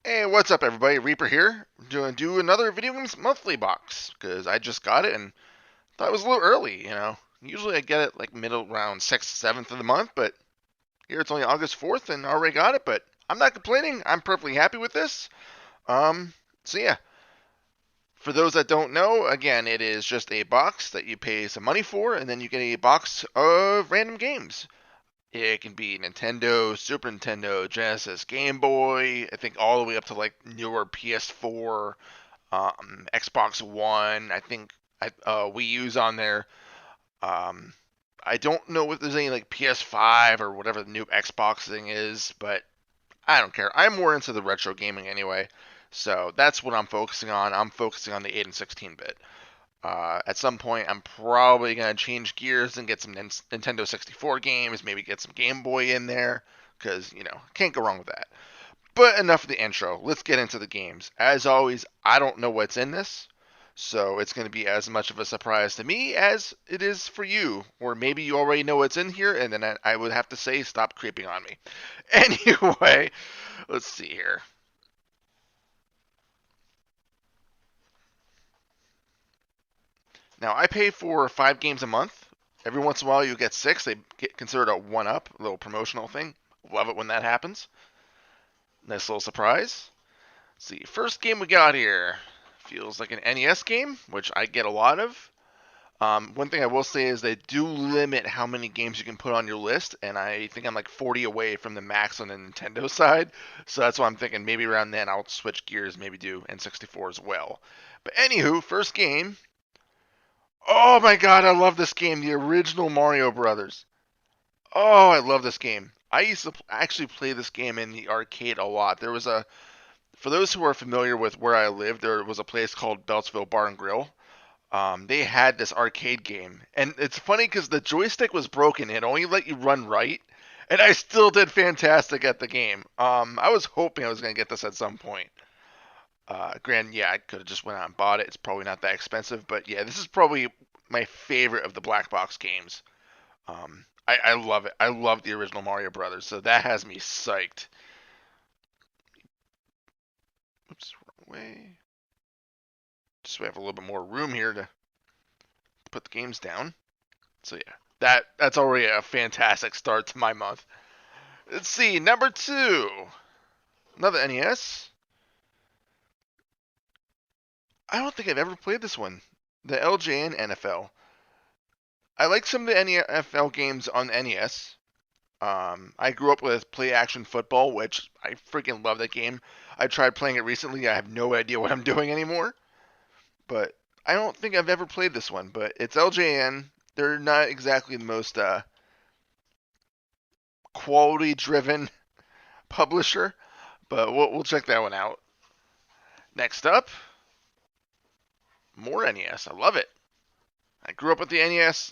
Hey, what's up, everybody? Reaper here. Do another Video Games Monthly box because I just got it and thought it was a little early. Usually I get it like middle around 6th, 7th of the month, but here it's only August 4th and I already got it. But I'm not complaining. I'm perfectly happy with this. So yeah, for those that don't know, again, it is just a box that you pay some money for, and then you get a box of random games. It can be Nintendo, Super Nintendo, Genesis, Game Boy. I think all the way up to like newer PS4, Xbox One. I think Wii U's on there. Um, I don't know if there's any like PS5 or whatever the new Xbox thing is, but I don't care. I'm more into the retro gaming anyway, so that's what I'm focusing on. I'm focusing on the 8 and 16-bit. At some point, I'm probably gonna change gears and get some Nintendo 64 games, maybe get some Game Boy in there, because can't go wrong with that. But enough of the intro. Let's get into the games. As always, I don't know what's in this, so it's going to be as much of a surprise to me as it is for you. Or maybe you already know what's in here, and then I would have to say, stop creeping on me. Anyway, let's see here. Now, I pay for 5 games a month. Every once in a while, you get 6. They get considered a one-up, a little promotional thing. Love it when that happens. Nice little surprise. Let's see, first game we got here feels like an NES game, which I get a lot of. One thing I will say is they do limit how many games you can put on your list, and I think I'm like 40 away from the max on the Nintendo side. So that's why I'm thinking maybe around then I'll switch gears, maybe do N64 as well. But anywho, first game. Oh my god, I love this game, the original Mario Brothers. Oh, I love this game. I used to actually play this game in the arcade a lot. For those who are familiar with where I lived, there was a place called Beltsville Bar and Grill. They had this arcade game, and it's funny because the joystick was broken. It only let you run right, and I still did fantastic at the game. I was hoping I was gonna get this at some point. Yeah, I could have just went out and bought it. It's probably not that expensive, but yeah, this is probably my favorite of the black box games. I love it. I love the original Mario Brothers, so that has me psyched. Oops, wrong way. Just so we have a little bit more room here to put the games down. So yeah, that's already a fantastic start to my month. Let's see, number 2, another NES. I don't think I've ever played this one. The Ljn Nfl. I like some of the NFL games on NES. I grew up with play action football, which I freaking love that game. I tried playing it recently. I have no idea what I'm doing anymore. But I don't think I've ever played this one. But it's LJN. They're not exactly the most quality driven publisher, but we'll check that one out. Next up, more NES. I love it. I grew up with the NES.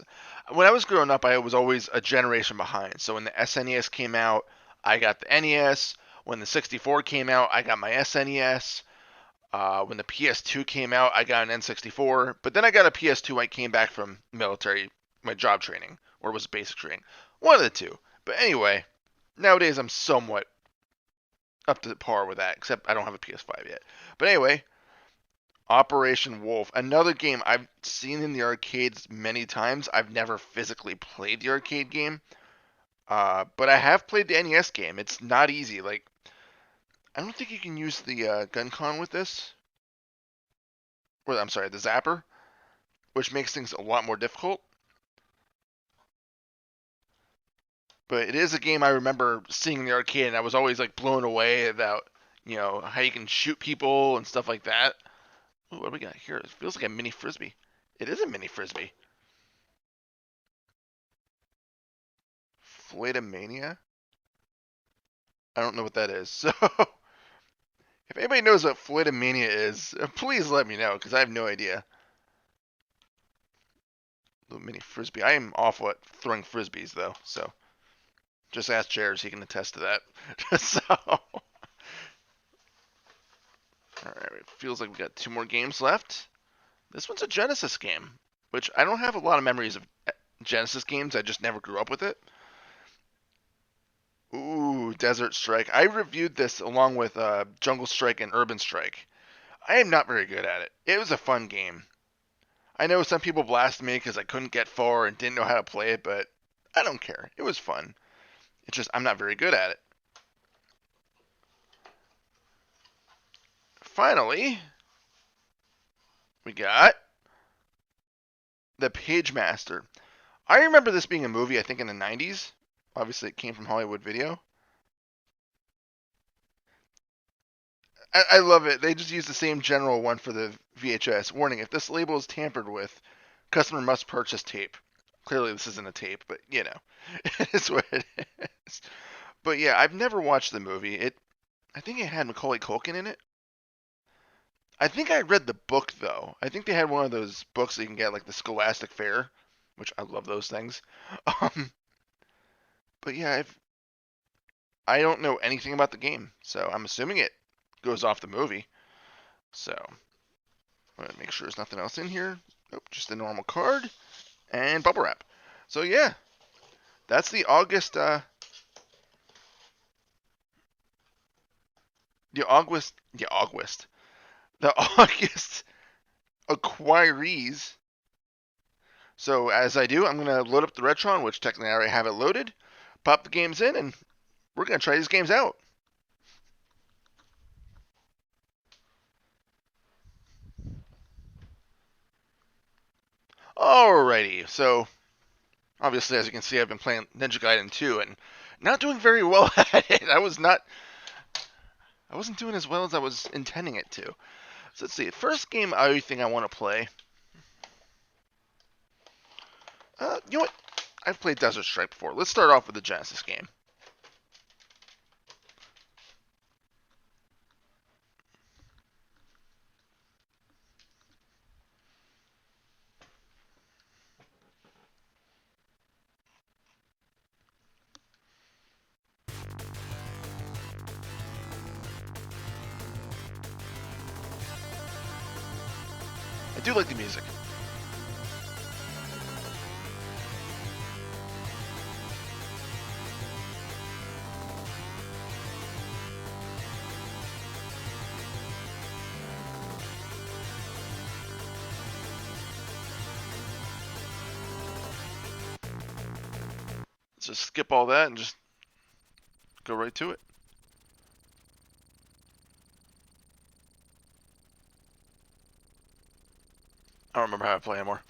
When I was growing up, I was always a generation behind. So when the SNES came out, I got the NES. When the 64 came out, I got my SNES. When the PS2 came out, I got an N64. But then I got a PS2 when I came back from military, my job training, or was it basic training? One of the two. But anyway, nowadays I'm somewhat up to par with that, except I don't have a PS5 yet. But anyway, Operation Wolf, another game I've seen in the arcades many times. I've never physically played the arcade game, but I have played the NES game. It's not easy. Like, I don't think you can use the gun con with this. Or, I'm sorry, the zapper, which makes things a lot more difficult. But it is a game I remember seeing in the arcade, and I was always like blown away about how you can shoot people and stuff like that. Ooh, what do we got here? It feels like a mini frisbee. It is a mini frisbee. Flightomania? I don't know what that is. So, if anybody knows what Flightomania is, please let me know, because I have no idea. Little mini frisbee. I am awful at throwing frisbees, though, so just ask Jared, he can attest to that. So, alright, it feels like we got 2 more games left. This one's a Genesis game, which I don't have a lot of memories of Genesis games. I just never grew up with it. Ooh, Desert Strike. I reviewed this along with Jungle Strike and Urban Strike. I am not very good at it. It was a fun game. I know some people blasted me because I couldn't get far and didn't know how to play it, but I don't care. It was fun. It's just I'm not very good at it. Finally, we got the Pagemaster. I remember this being a movie, I think in the 90s. Obviously, it came from Hollywood Video. I love it. They just use the same general one for the VHS. Warning, if this label is tampered with, customer must purchase tape. Clearly, this isn't a tape, but you know, it's what it is. But yeah, I've never watched the movie. I think it had Macaulay Culkin in it. I think I read the book though. I think they had one of those books that you can get like the Scholastic Fair, which I love those things. Um, but yeah, I don't know anything about the game, so I'm assuming it goes off the movie. So I'm gonna make sure there's nothing else in here. Nope, just a normal card and bubble wrap. So yeah, that's the August. The August acquirees. So as I do, I'm gonna load up the Retron, which technically I already have it loaded. Pop the games in, and we're gonna try these games out. Alrighty, so obviously, as you can see, I've been playing Ninja Gaiden 2 and not doing very well at it. I wasn't doing as well as I was intending it to. So let's see. First game I think I want to play. You know what? I've played Desert Strike before. Let's start off with the Genesis game. I do like the music. Let's just skip all that and just go right to it. I don't remember how to play anymore.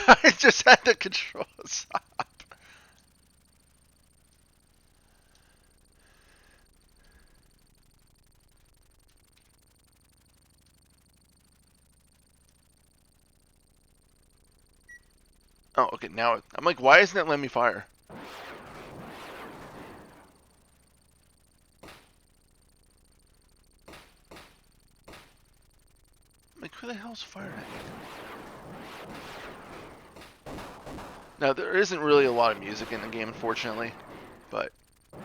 I just had the controls up. Oh, okay, now I'm like, why isn't it letting me fire? I'm like, who the hell's firing at me? Now, there isn't really a lot of music in the game, unfortunately, but I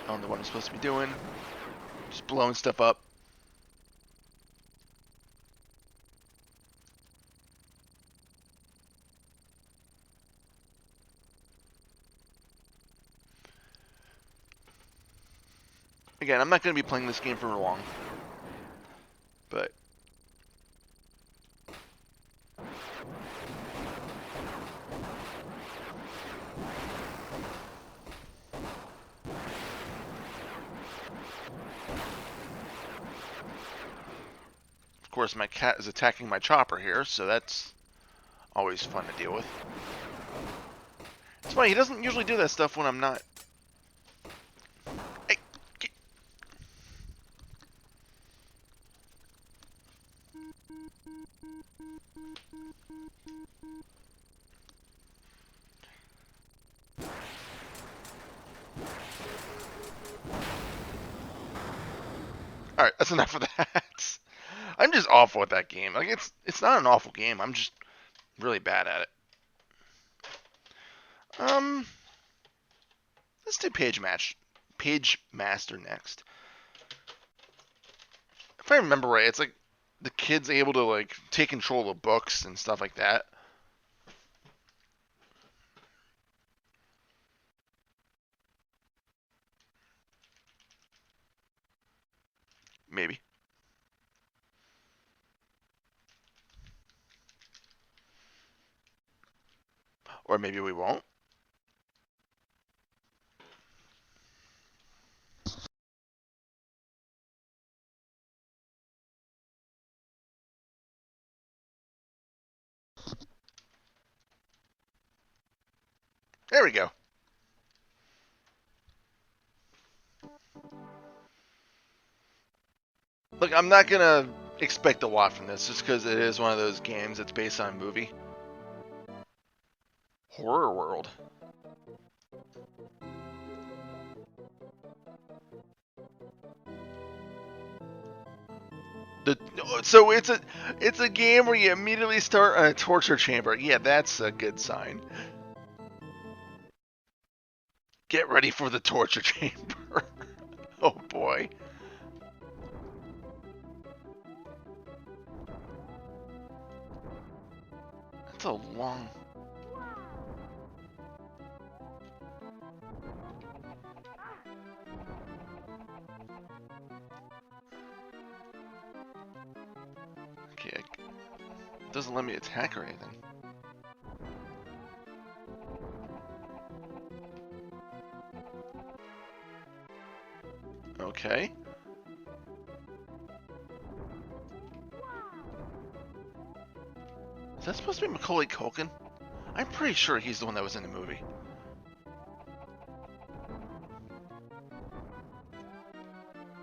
don't know what I'm supposed to be doing. Just blowing stuff up. Again, I'm not going to be playing this game for long, but of course my cat is attacking my chopper here, so that's always fun to deal with. It's funny, he doesn't usually do that stuff when I'm not. Hey, Alright, that's enough of that. I'm just awful at that game. Like it's not an awful game. I'm just really bad at it. Let's do Pagemaster next. If I remember right, it's like the kid's able to like take control of books and stuff like that. Maybe. Or maybe we won't. There we go. Look, I'm not gonna expect a lot from this just because it is one of those games that's based on a movie. Horror World. So it's a game where you immediately start on a torture chamber. Yeah, that's a good sign. Get ready for the torture chamber. Oh boy. That's a long... Okay, it doesn't let me attack or anything. Okay. Is that supposed to be Macaulay Culkin? I'm pretty sure he's the one that was in the movie.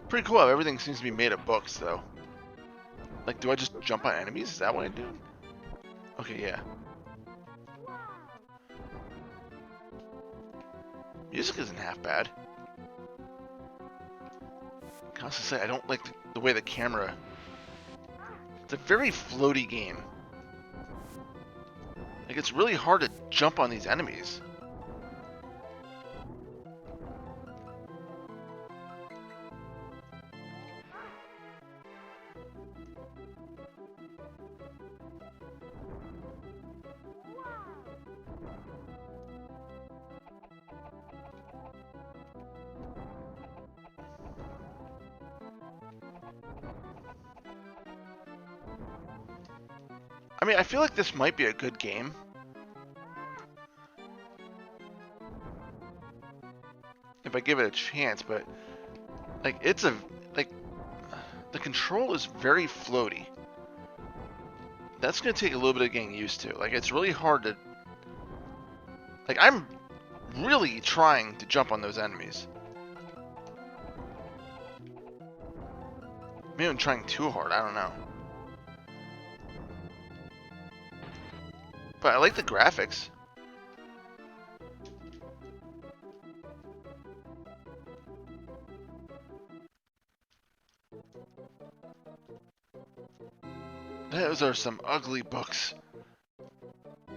Pretty cool how everything seems to be made of books, though. Like, do I just jump on enemies? Is that what I do? Okay, yeah. Music isn't half bad. I have to say, I don't like the way the camera... It's a very floaty game. Like, it's really hard to jump on these enemies. I mean, I feel like this might be a good game. If I give it a chance, but... Like, it's a... Like, the control is very floaty. That's going to take a little bit of getting used to. Like, it's really hard to... Like, I'm really trying to jump on those enemies. Maybe I'm trying too hard, I don't know. But I like the graphics. Those are some ugly books. I'll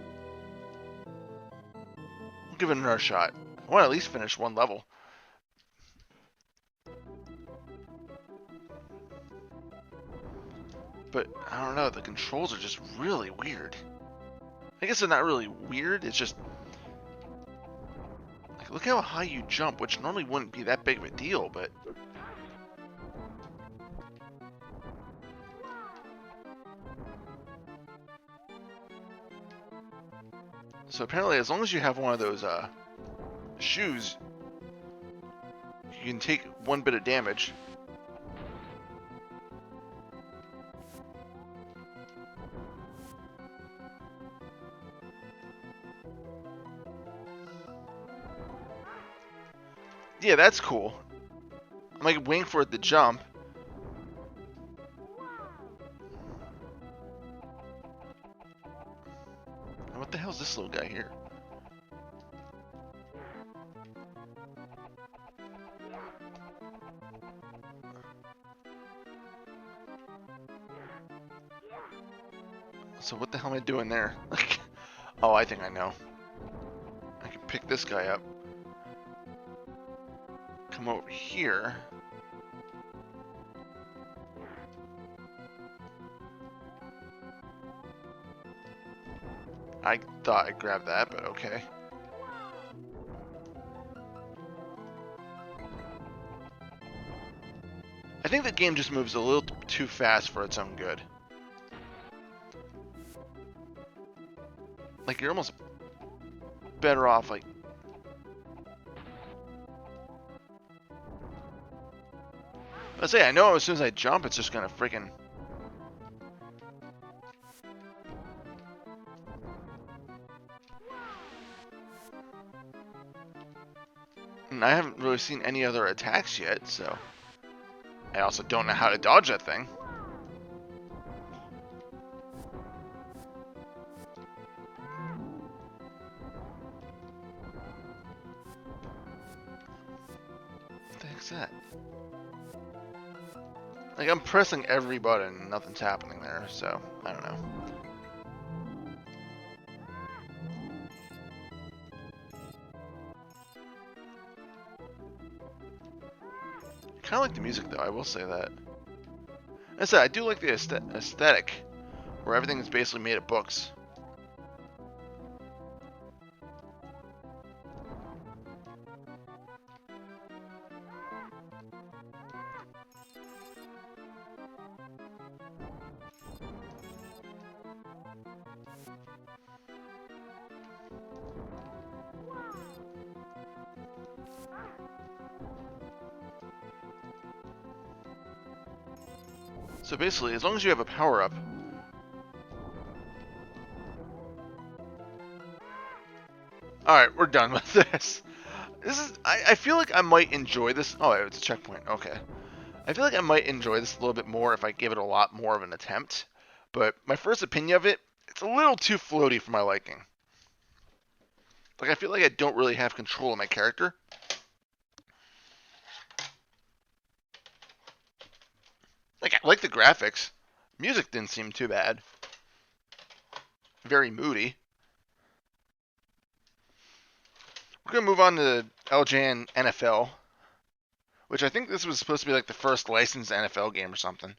give it another shot. I want to at least finish one level. But, I don't know, the controls are just really weird. I guess they're not really weird, it's just... Like, look how high you jump, which normally wouldn't be that big of a deal, but... So apparently, as long as you have one of those, shoes, you can take one bit of damage. Yeah, that's cool. I'm like waiting for it to jump. What the hell is this little guy here? So what the hell am I doing there? Oh, I think I know. I can pick this guy up. Come over here. I thought I grabbed that, but okay. I think the game just moves a little too fast for its own good. Like, you're almost better off, like... Let's say, I know as soon as I jump, it's just gonna freaking... And I haven't really seen any other attacks yet, so... I also don't know how to dodge that thing. What the heck's that? Like, I'm pressing every button and nothing's happening there, so I don't know. I kind of like the music, though, I will say that. I said, I do like the aesthetic, where everything is basically made of books. So basically, as long as you have a power-up... Alright, we're done with this. I feel like I might enjoy this. Oh, it's a checkpoint. Okay. I feel like I might enjoy this a little bit more if I give it a lot more of an attempt. But my first opinion of it, it's a little too floaty for my liking. Like, I feel like I don't really have control of my character. Like, I like the graphics. Music didn't seem too bad. Very moody. We're going to move on to Ljn Nfl, which I think this was supposed to be like the first licensed NFL game or something.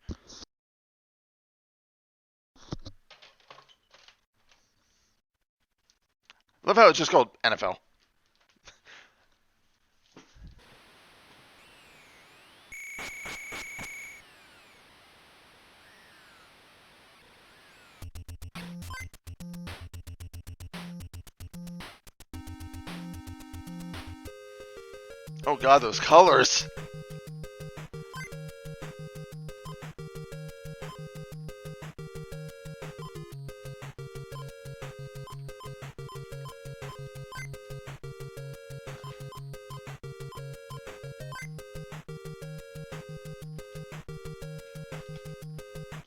Love how it's just called NFL. Oh god, those colors!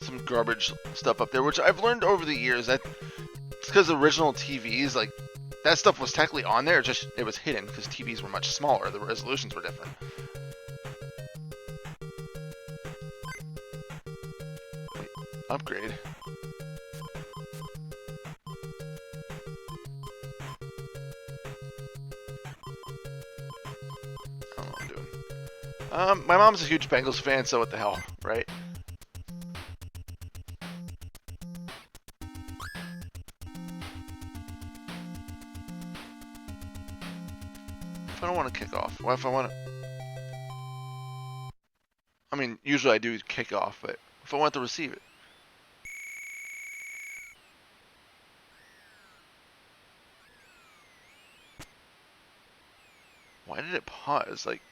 Some garbage stuff up there, which I've learned over the years that it's because original TVs, like, that stuff was technically on there, just it was hidden because TVs were much smaller, the resolutions were different. Wait, upgrade. I don't know what I'm doing. My mom's a huge Bengals fan, so what the hell, right? If I don't want to kick off, what if I want to... I mean, usually I do kick off, but if I want to receive it. Why did it pause? Like...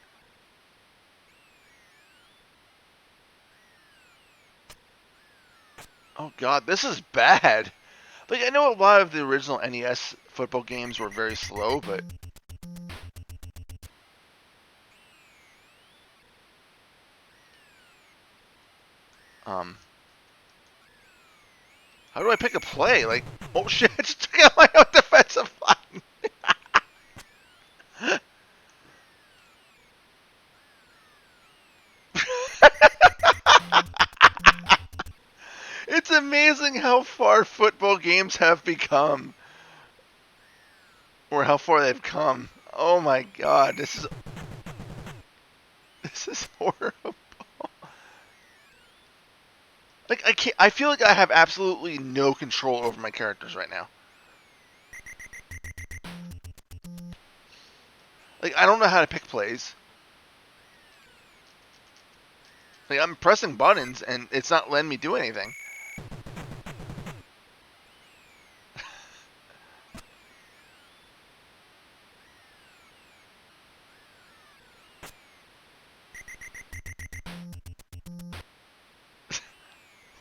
Oh god, this is bad! Like, I know a lot of the original NES football games were very slow, but... How do I pick a play? Like, oh shit, I just took out my own defensive line! It's amazing how far football games have become. Or how far they've come. Oh my god, this is horrible. Like, I feel like I have absolutely no control over my characters right now. Like, I don't know how to pick plays. Like, I'm pressing buttons and it's not letting me do anything.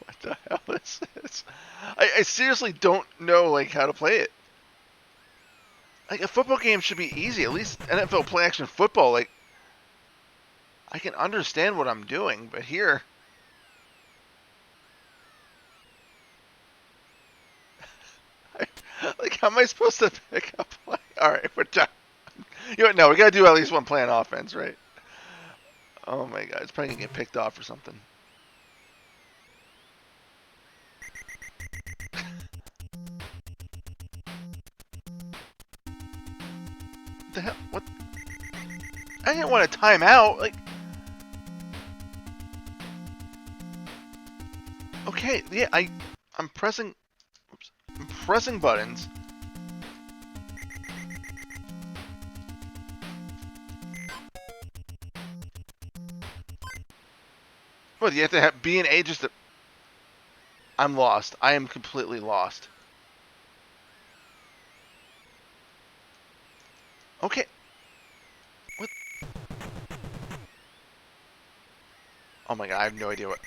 What the hell is this? I seriously don't know, like, how to play it. Like, a football game should be easy. At least NFL play action football, like, I can understand what I'm doing, but here... Like, how am I supposed to pick up play? Alright, we're done. You know what? No, we gotta do at least one play on offense, right? Oh my god, it's probably gonna get picked off or something. What the hell? What? I didn't want to time out. Like, okay, yeah, I'm pressing. Oops, I'm pressing buttons. What? You have to be an age just to. I'm lost. I am completely lost. Okay. What? Oh my god, I have no idea what.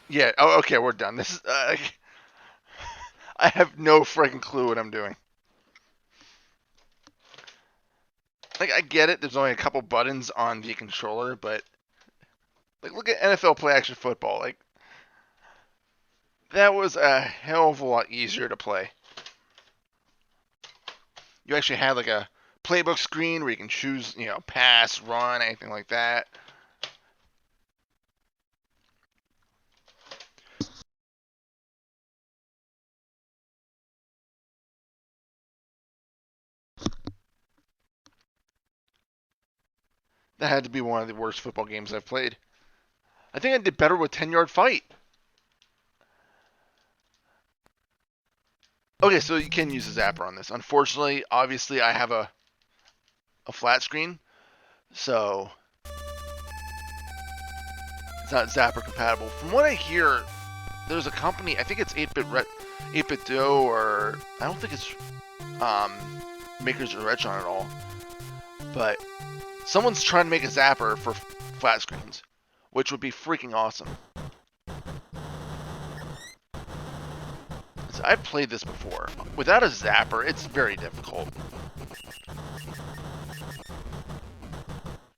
Yeah. Oh, okay, we're done. This is. I have no freaking clue what I'm doing. Like, I get it. There's only a couple buttons on the controller, but like, look at NFL play action football. Like, that was a hell of a lot easier to play. You actually had like a playbook screen where you can choose, you know, pass, run, anything like that. That had to be one of the worst football games I've played. I think I did better with 10-yard fight. Okay, so you can use a zapper on this. Unfortunately, obviously, I have a flat screen, so it's not zapper compatible. From what I hear, there's a company, I think it's 8-Bit Dough, or I don't think it's Makers or Retron at all, but someone's trying to make a zapper for flat screens, which would be freaking awesome. So I've played this before. Without a zapper, it's very difficult.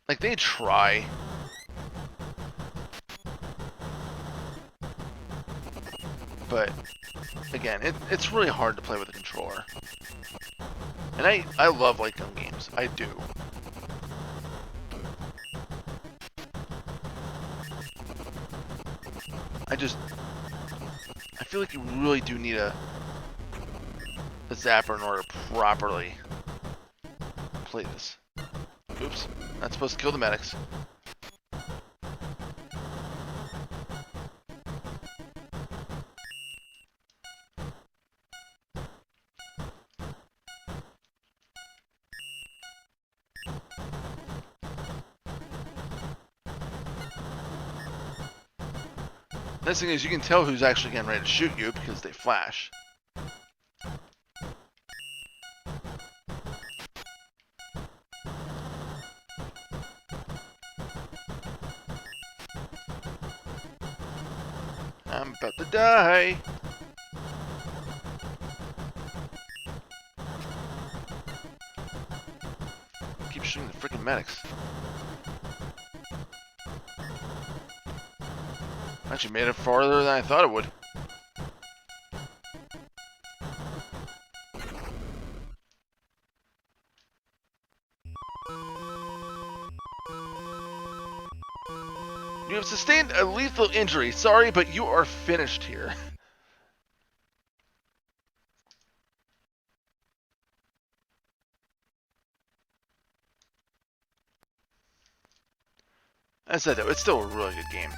Like, they try. But, again, it's really hard to play with a controller. And I love light gun games. I do. I feel like you really do need a zapper in order to properly play this. Oops, not supposed to kill the medics. Nice thing is you can tell who's actually getting ready to shoot you because they flash. I'm about to die. Keep shooting the freaking medics. Actually made it farther than I thought it would. You have sustained a lethal injury. Sorry, but you are finished here. I said though, it's still a really good game.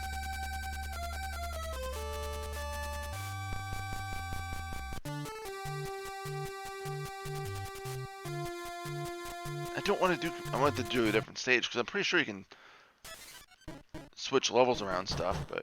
I want to do a different stage because I'm pretty sure you can switch levels around stuff, but...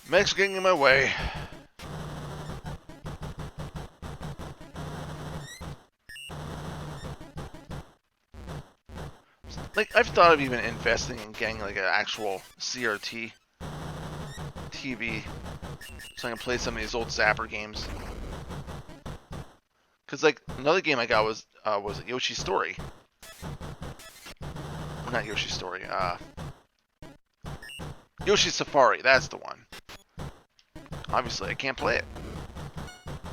Mech's getting in my way. Like, I've thought of even investing in getting like an actual CRT TV so I can play some of these old Zapper games. Cause like another game I got was Yoshi's Story. Well, not Yoshi's Story. Yoshi's Safari. That's the one. Obviously, I can't play it.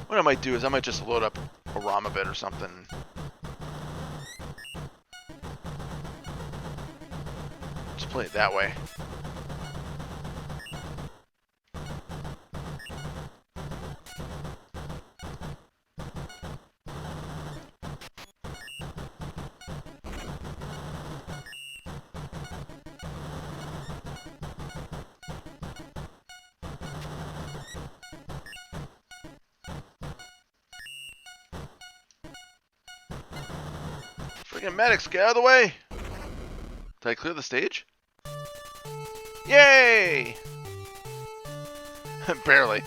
What I might do is I might just load up a ROM of it or something. Just play it that way. Freaking medics, get out of the way! Did I clear the stage? Yay! Barely.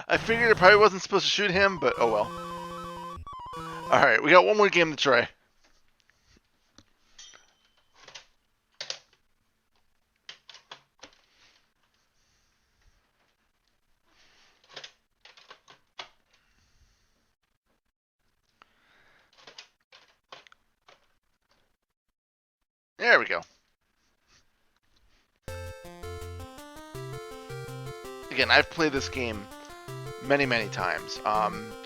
I figured it probably wasn't supposed to shoot him, but oh well. Alright, we got one more game to try. There we go. Again, I've played this game many, many times.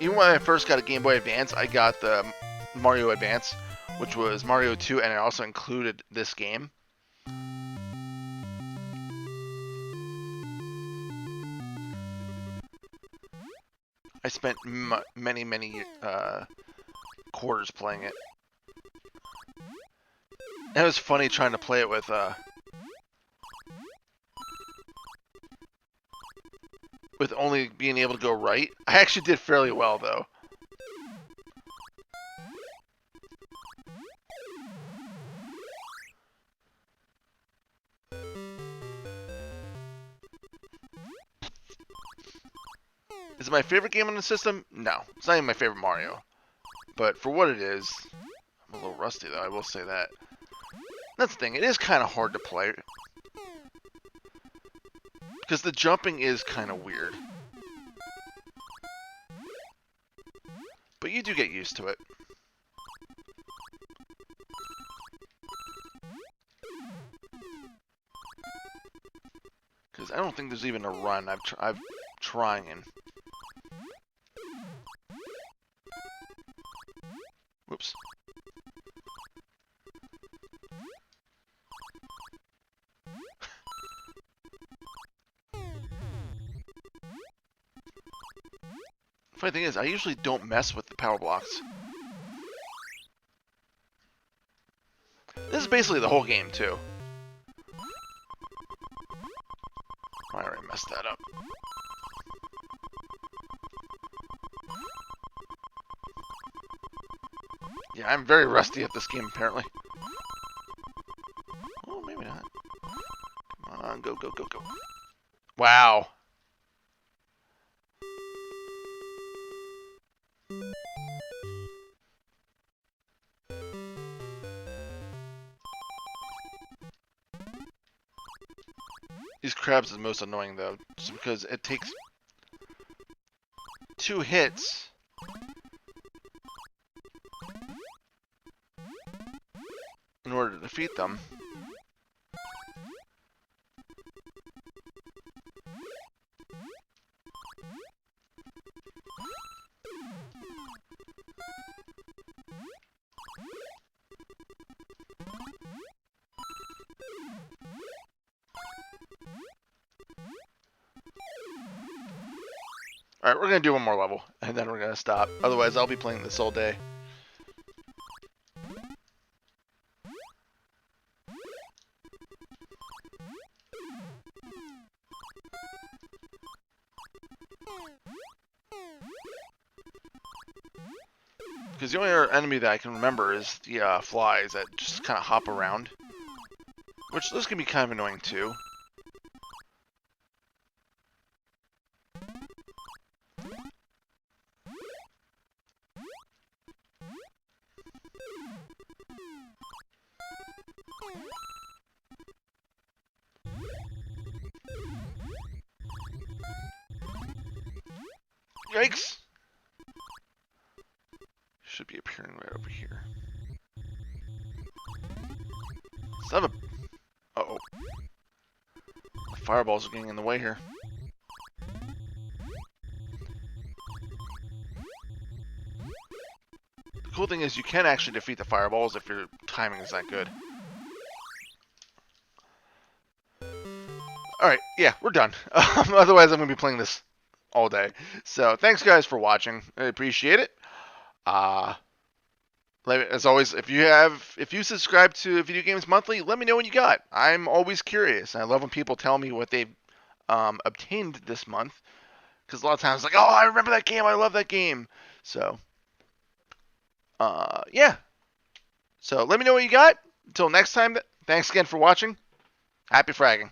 Even when I first got a Game Boy Advance, I got the Mario Advance, which was Mario 2, and it also included this game. I spent many, many quarters playing it. And it was funny trying to play it with only being able to go right. I actually did fairly well, though. Is it my favorite game on the system? No. It's not even my favorite Mario. But for what it is, I'm a little rusty, though. I will say that. That's the thing. It is kind of hard to play. Because the jumping is kind of weird. But you do get used to it. Because I don't think there's even a run. I've trying. Whoops. Funny thing is, I usually don't mess with the power blocks. This is basically the whole game, too. I already messed that up. Yeah, I'm very rusty at this game, apparently. Oh, maybe not. Come on, go, go, go, go. Wow. These crabs is most annoying though, just because it takes 2 hits in order to defeat them. Alright, we're going to do one more level, and then we're going to stop. Otherwise, I'll be playing this all day. Because the only other enemy that I can remember is the flies that just kind of hop around. Which, this can be kind of annoying too. Yikes! Should be appearing right over here. Son of a... Uh-oh. The fireballs are getting in the way here. The cool thing is you can actually defeat the fireballs if your timing is that good. Alright, yeah, we're done. Otherwise, I'm going to be playing this all day. So, thanks guys for watching. I appreciate it. As always, if you subscribe to Video Games Monthly, let me know what you got. I'm always curious. I love when people tell me what they've obtained this month. Because a lot of times it's like, oh, I remember that game. I love that game. So, yeah. So, let me know what you got. Until next time, thanks again for watching. Happy fragging.